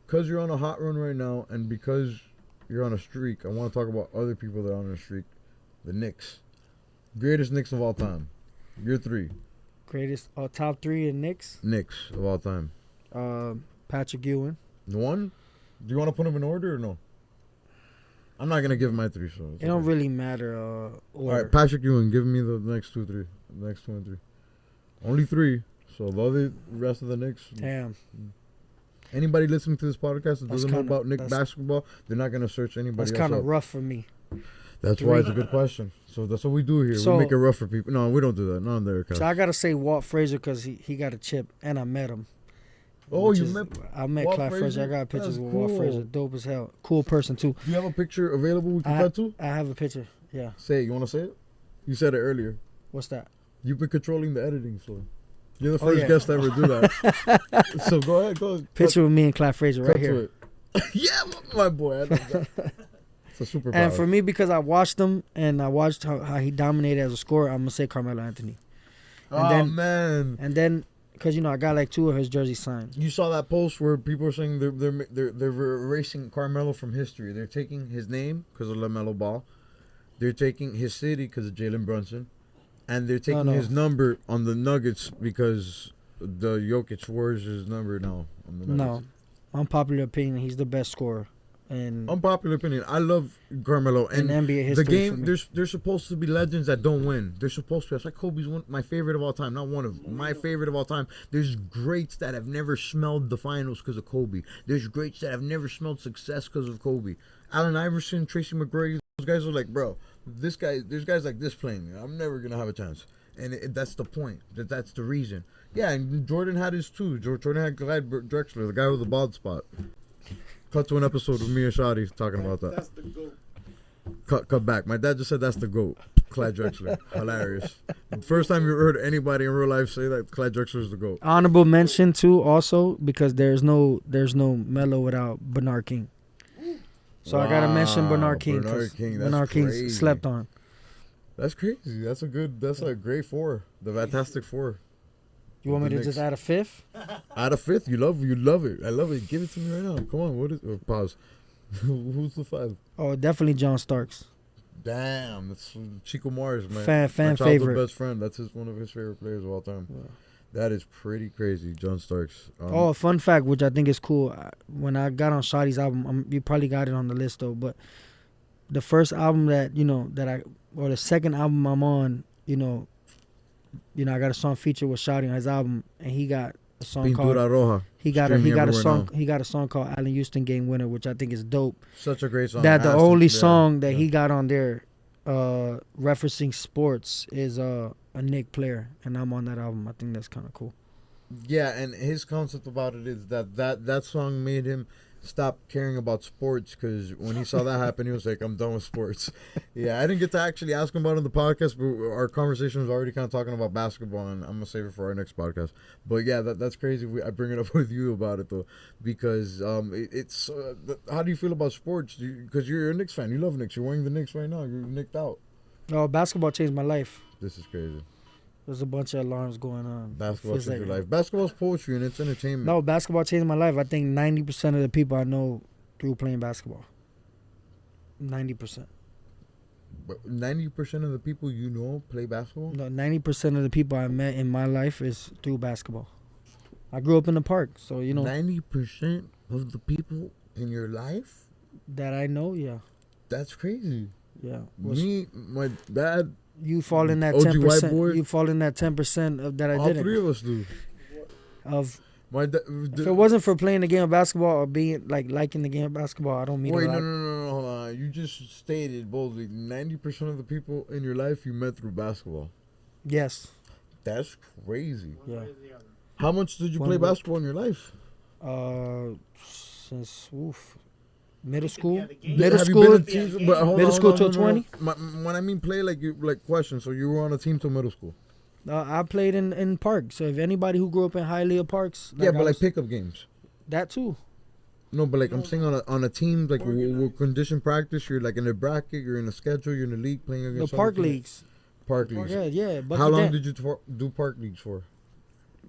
because you're on a hot run right now, and because you're on a streak, I want to talk about other people that are on a streak. The Knicks, greatest Knicks of all time. Your three. Greatest top three in Knicks. Knicks of all time. Patrick Ewing. The one? Do you want to put them in order or no? I'm not gonna give my three. So It don't really matter. All Order. right, Patrick Ewing, give me the next two, three. The next 2 and 3. Only 3. So the other rest of the Knicks. Damn. Anybody listening to this podcast that doesn't know about Knicks that's- basketball, they're not gonna search anybody That's else kind of up. rough for me. That's why it's a good question. So that's what we do here. So- we make it rough for people. No, we don't do that. Not on their account. So I gotta say Walt Frazier because he got a chip and I met him. Oh, which you is- met I met Walt Clyde Frazier. I Frazier? got pictures That's with Walt cool. Frazier. Dope as hell. Cool person too. Do you have a picture available we can cut to? I have a picture. Yeah. Say it. You want to say it? You said it earlier. What's that? You've been controlling the editing, so you're the Oh, first yeah. guest to ever do that. So go ahead. Go ahead. Picture with me and Clyde Frazier right cut here. to it. Yeah, my boy. I know that. It's a superpower. And for me, because I watched him and I watched how he dominated as a scorer, I'm gonna say Carmelo Anthony. Man. And then, because I got like 2 of his jerseys signed. You saw that post where people are saying they're erasing Carmelo from history. They're taking his name because of LaMelo Ball. They're taking his city because of Jalen Brunson, and they're taking No. his number on the Nuggets because the Jokic wears his number now on the No, Nuggets. unpopular opinion, he's the best scorer in Unpopular opinion. I love Carmelo in and NBA history. the for game. me. There's supposed to be legends that don't win. They're supposed to. It's like Kobe's my favorite of all time. Not one of my favorite of all time. There's greats that have never smelled the finals because of Kobe. There's greats that have never smelled success because of Kobe. Allen Iverson, Tracy McGrady. Those guys are like, bro, there's guys like this playing. I'm never gonna have a chance. And that's the point. That's the reason. Yeah, and Jordan had his too. Jordan had Clyde Drexler, the guy with the bald spot. Cut to an episode with me and Shadi talking about that. That's the GOAT. Cut back. My dad just said that's the GOAT. Clyde Drexler. Hilarious. First time you ever heard anybody in real life say that Clyde Drexler is the GOAT. Honorable mention too, also because there's no Melo without Bernard King. So I gotta mention Bernard King because Bernard King crazy. slept on. That's crazy. That's a great 4. The Fantastic 4. You want me The to just Knicks. add a 5th? Out of 5th, you love it. I love it. Give it to me right now. Come on. What is? Pause. Who's the 5? Oh, definitely John Starks. Damn, that's Chico Mars, man. Fan My childhood favorite. best friend. That's one of his favorite players of all time. Yeah. That is pretty crazy, John Starks. Oh, fun fact, which I think is cool. When I got on Shotty's album, you probably got it on the list though. But the first album that or the second album I'm on, I got a song featured with Shotty on his album, and he got a song Pintura called. Roja. He got a Streaming everywhere song. now. He got a song called Allen Houston Game Winner, which I think is dope. Such a great song. That the Asked him- only yeah, song that yeah. he got on there, referencing sports, is a Knick player, and I'm on that album. I think that's kind of cool. Yeah, and his concept about it is that song made him stop caring about sports because when he saw that happen, he was like, I'm done with sports. Yeah, I didn't get to actually ask him about it on the podcast, but our conversation was already kind of talking about basketball, and I'm going to save it for our next podcast. But yeah, that's crazy. I bring it up with you about it, though, because it's how do you feel about sports? Because you're a Knicks fan. You love Knicks. You're wearing the Knicks right now. You're nicked out. Oh, basketball changed my life. This is crazy. There's a bunch of alarms going on. Basketball Feels changed your like- life. Basketball's poetry, and it's entertainment. No, basketball changed my life. I think 90% of the people I know through playing basketball. 90%. But 90% of the people you know play basketball? No, 90% of the people I met in my life is through basketball. I grew up in the park, so 90% of the people in your life? that I know, yeah. That's crazy. Yeah. Me, my dad, You fall in that OG white 10%. boy. You fall in that 10% of that I all didn't. three of us do. Of My dad. if it wasn't for playing the game of basketball or being liking the game of basketball, I don't mean Wait, a lot. no, hold on. You just stated boldly 90% of the people in your life you met through basketball. Yes. That's crazy. Yeah. How much did you One play way. basketball in your life? Since middle school. Have Middle you school. been in teams? But hold Middle on, school hold on, till hold on. 20? When I mean play, like question. So you were on a team till middle school. I played in Park. So if anybody who grew up in Hialeah Parks, Yeah, but I like was- pickup games. that too. No, but like I'm saying on a team like with condition practice, you're like in a bracket, you're in a schedule, you're in a league playing The against other park teams. leagues. Park leagues. Yeah. But How long did you do park leagues for?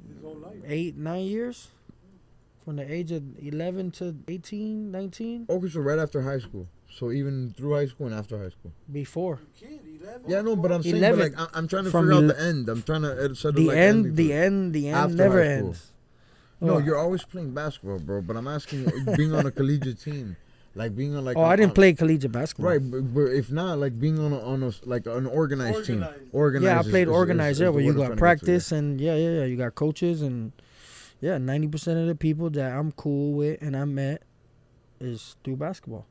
His whole life. 8-9 years? From the age of 11 to 18, 19? Okay, so right after high school. So even through high school and after high school. Before. Yeah, no, but I'm saying, 11. but like, I'm trying to From figure out el- the end. I'm trying to settle The like end, ending the to it. end, the end After never high school. ends. No, Oh, you're always playing basketball, bro. But I'm asking you, being on a collegiate team, like being on like. Oh, I didn't play collegiate basketball. Right, but if not, like being on a like an organized team. Organized. Yeah, I played organized. Yeah, the where you word I'm got trying to get to, practice and yeah. You got coaches and 90% of the people that I'm cool with and I met is through basketball.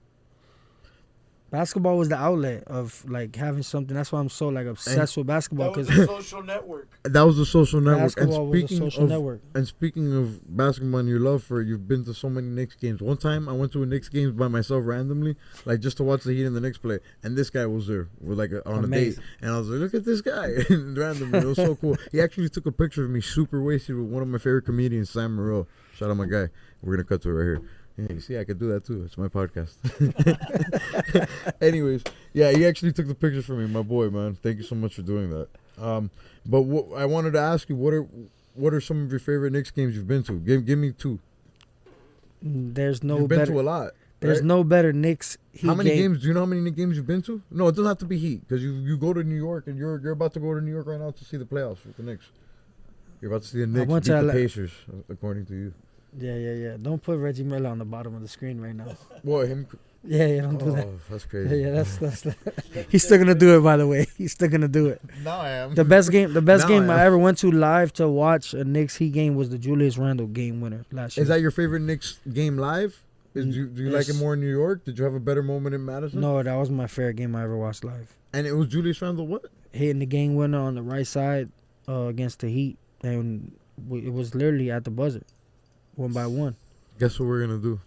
Basketball was the outlet of like having something. That's why I'm so like obsessed with basketball. That was Because a social network. That was a social network. basketball And was a speaking social of network. and speaking of basketball and your love for it, you've been to so many Knicks games. One time I went to a Knicks game by myself randomly, like just to watch the Heat and the Knicks play, and this guy was there. We're like on a date, Amazing. and I was like, "Look at this guy!" And randomly, it was so cool. He actually took a picture of me, super wasted, with one of my favorite comedians, Sam Morril. Shout out my guy. We're gonna cut to it right here. Yeah, you see, I could do that too. It's my podcast. Anyways, yeah, he actually took the picture for me, my boy, man. Thank you so much for doing that. But I wanted to ask you, what are some of your favorite Knicks games you've been to? Give me two. There's no You've been better. to a lot. There's right? no better Knicks Heat How many game. games? Do you know how many games you've been to? No, it doesn't have to be Heat because you go to New York and you're about to go to New York right now to see the playoffs with the Knicks. You're about to see the Knicks went beat to the LA. Pacers, according to you. Yeah. Don't put Reggie Miller on the bottom of the screen right now. What him? Yeah, don't do that. Oh, that's crazy. Yeah, that's he's still gonna do it. By the way, he's still gonna do it. Now I am. The best game Now I ever went to live to watch a Knicks Heat game was the Julius Randle game winner last year. Is that your favorite Knicks game live? Do you like it Yes. more in New York? Did you have a better moment in Madison? No, that was my favorite game I ever watched live. And it was Julius Randle what? Hitting the game winner on the right side against the Heat, and it was literally at the buzzer, 1-1. Guess what we're going to do?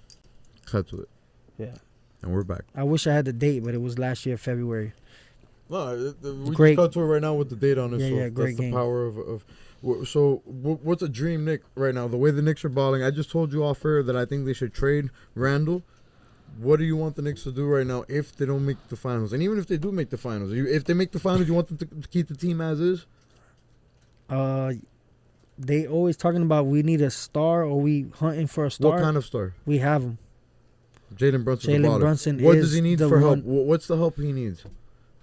Cut to it. Yeah. And we're back. I wish I had the date, but it was last year, February. No, we Great. just cut to it right now with the date on it. Yeah, so yeah, great that's game. the power of so what's a dream Nick right now? The way the Knicks are balling, I just told you off air that I think they should trade Randall. What do you want the Knicks to do right now if they don't make the finals? And even if they do make the finals, if they make the finals, you want them to keep the team as is? They always talking about we need a star or we hunting for a star. What kind of star? We have him. Jalen Brunson. Jalen Brunson What is does he need the for help? one- What's the help he needs?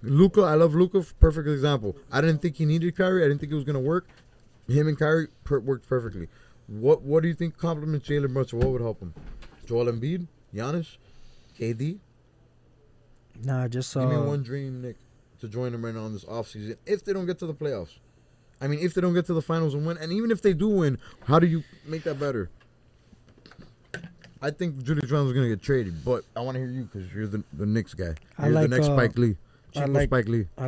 Luka, I love Luka. Perfect example. I didn't think he needed Kyrie. I didn't think it was gonna work. Him and Kyrie worked perfectly. What do you think complements Jalen Brunson? What would help him? Joel Embiid, Giannis, KD. Nah, just Give me one dream, Nick, to join them right now in this offseason. If they don't get to the playoffs, I mean, if they don't get to the finals and win, and even if they do win, how do you make that better? I think Julius Randle's gonna get traded, but I want to hear you because you're the Knicks guy. I You're like, the next Spike Lee. I Chico like- Spike Lee. I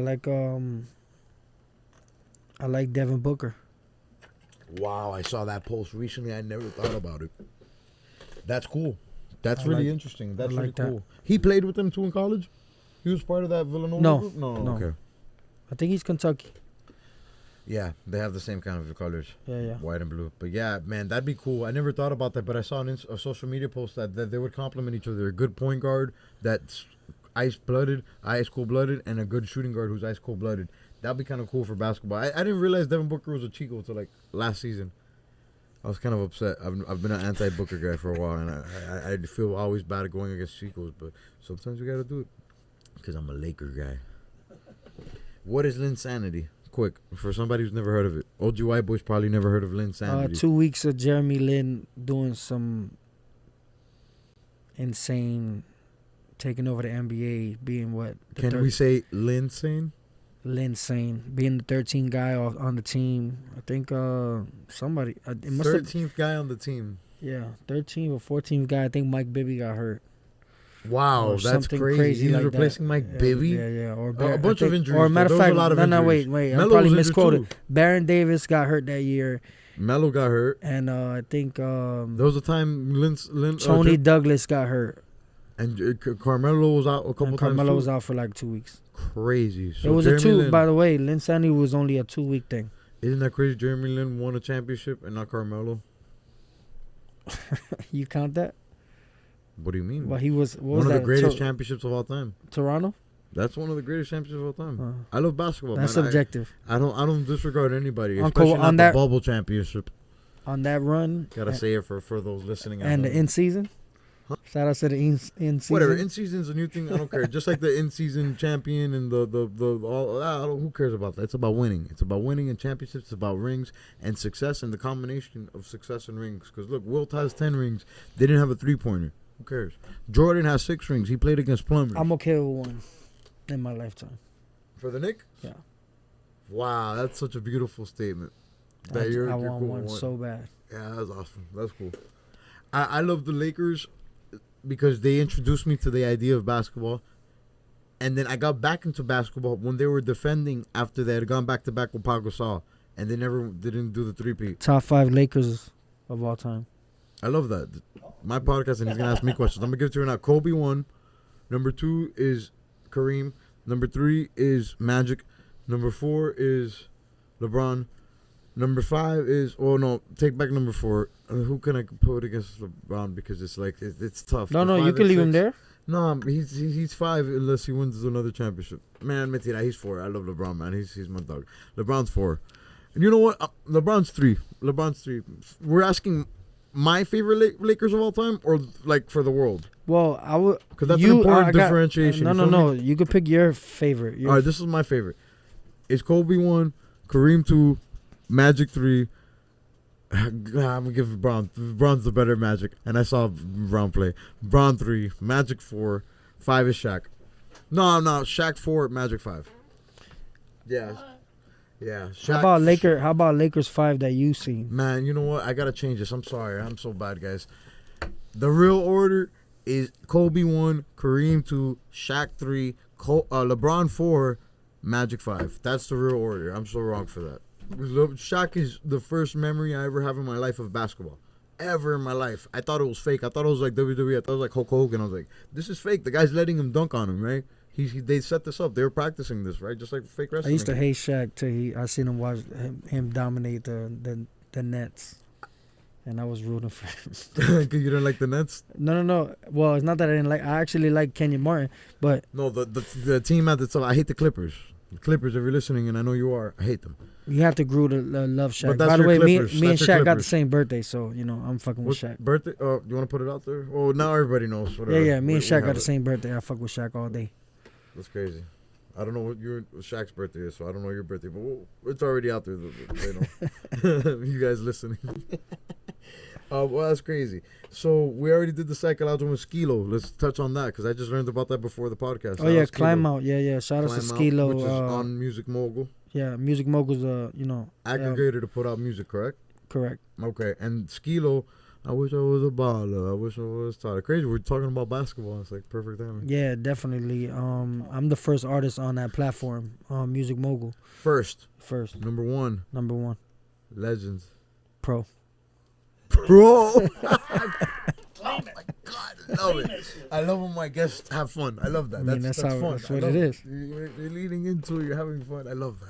like Devin Booker. Wow, I saw that post recently. I never thought about it. That's cool. That's I really like- interesting. That's I really like that. cool. He played with them too in college? He was part of that Villanova No, group? No. no. Okay. I think he's Kentucky. Yeah, they have the same kind of colors, Yeah. white and blue. But yeah, man, that'd be cool. I never thought about that, but I saw on a social media post that they would complement each other. A good point guard that's ice cold blooded, and a good shooting guard who's ice cold blooded. That'd be kind of cool for basketball. I didn't realize Devin Booker was a Chico until like last season. I was kind of upset. I've been an anti-Booker guy for a while, and I feel always bad going against Chicos, but sometimes you gotta do it because I'm a Laker guy. What is Linsanity? Quick, for somebody who's never heard of it. OG White Boys probably never heard of Linsanity. 2 weeks of Jeremy Lin doing some insane, taking over the NBA, being what? Can we say Linsane? Linsane, being the 13th guy on the team. I think somebody, it must have, 13th guy on the team. yeah, 13th or 14th guy. I think Mike Bibby got hurt. Wow, Or that's something crazy. He's like replacing that. Mike Bibby. Yeah. Or A bunch of injuries. Or a matter though. of There was fact, a lot of no, injuries. wait. I Melo probably was injured misquoted. too. Baron Davis got hurt that year, Melo got hurt. and I think There was a time Tony Douglas got hurt, and Carmelo was out a couple and times. Carmelo too. was out for like 2 weeks. Crazy. So It was Jeremy a 2. Lin, By the way, Linsanity was only a 2-week thing. Isn't that crazy? Jeremy Lin won a championship and not Carmelo. You count that? What do you mean? Well, he was what one was of that? the greatest championships of all time. Toronto. That's one of the greatest championships of all time. I love basketball. That's man. subjective. I don't disregard anybody, On especially co- not on the that- bubble championship. on that run. Gotta say it for those listening. And the in season. Huh? Shout out to the in season. Whatever, in season's a new thing. I don't care. Just like the in season champion and the all. Who cares about that? It's about winning. It's about winning and championships. It's about rings and success and the combination of success and rings. Because look, Wilt has 10 rings. They didn't have a 3-pointer. Who cares? Jordan has 6 rings. He played against plumbers. I'm okay with one in my lifetime. For the Knicks? Yeah. Wow, that's such a beautiful statement. I You're want cool one with so bad. Yeah, that's awesome. That's cool. I love the Lakers because they introduced me to the idea of basketball. And then I got back into basketball when they were defending after they had gone back-to-back with Pau Gasol. And they didn't do the three-peat. Top 5 Lakers of all time. I love that. My podcast, and he's going to ask me questions. I'm going to give it to you now. Kobe 1. Number 2 is Kareem. Number 3 is Magic. Number 4 is LeBron. Number 5 is... Oh, no. Take back number 4. Who can I put against LeBron? Because it's like... It's tough. No, you can leave him there. No, he's 5 unless he wins another championship. Man, mentira, he's 4. I love LeBron, man. He's my dog. LeBron's 4. And you know what? LeBron's 3. LeBron's 3. We're asking my favorite Lakers of all time or like for the world? Well, I would... Because that's an important differentiation. No. You could pick your favorite. All right, this is my favorite. It's Kobe 1, Kareem 2, Magic 3. I'm going to give LeBron. LeBron's the better Magic. And I saw LeBron play. LeBron 3, Magic 4, 5 is Shaq. No, Shaq 4, Magic 5. Yeah. Yeah. Shaq, how about Lakers 5 that you seen? Man, you know what? I got to change this. I'm sorry. I'm so bad, guys. The real order is Kobe 1, Kareem 2, Shaq 3, LeBron 4, Magic 5. That's the real order. I'm so wrong for that. Shaq is the first memory I ever have in my life of basketball. Ever in my life. I thought it was fake. I thought it was like WWE. I thought it was like Hulk Hogan. I was like, this is fake. The guy's letting him dunk on him, right? They set this up. They were practicing this, right? Just like fake wrestling. I used to hate Shaq till I seen him watch him dominate the Nets. And I was rooting for him. You didn't like the Nets? No. Well, it's not that I didn't like. I actually like Kenyon Martin, but no, the team at the top. I hate the Clippers. The Clippers, if you're listening, and I know you are, I hate them. You have to grow to love Shaq. But that's By the way, me Clippers. and That's your Shaq got the Clippers. same birthday, so I'm fucking with Shaq. Birthday? Oh, you want to put it out there? Well, now everybody knows. Whatever. Yeah. Me and Shaq got have the it. same birthday. I fuck with Shaq all day. That's crazy. I don't know what Shaq's birthday is, so I don't know your birthday, but it's already out there. They know. You guys listening. Well, that's crazy. So we already did the psychological with Skilo. Let's touch on that because I just learned about that before the podcast. Oh yeah, Climb Out. Yeah. Shout out to Skilo, which is on Music Mogul. Yeah, Music Mogul's aggregator to put out music, correct? Correct. Okay, and Skilo. I wish I was a baller. I wish I was Tyler. Crazy. We're talking about basketball. It's like perfect timing. Yeah, definitely. I'm the first artist on that platform. Music Mogul. First. Number one. Legends. Pro. Oh my God, I love it. I love when my guests have fun. I love that. That's fun. That's what it is. You're leading into it. You're having fun. I love that.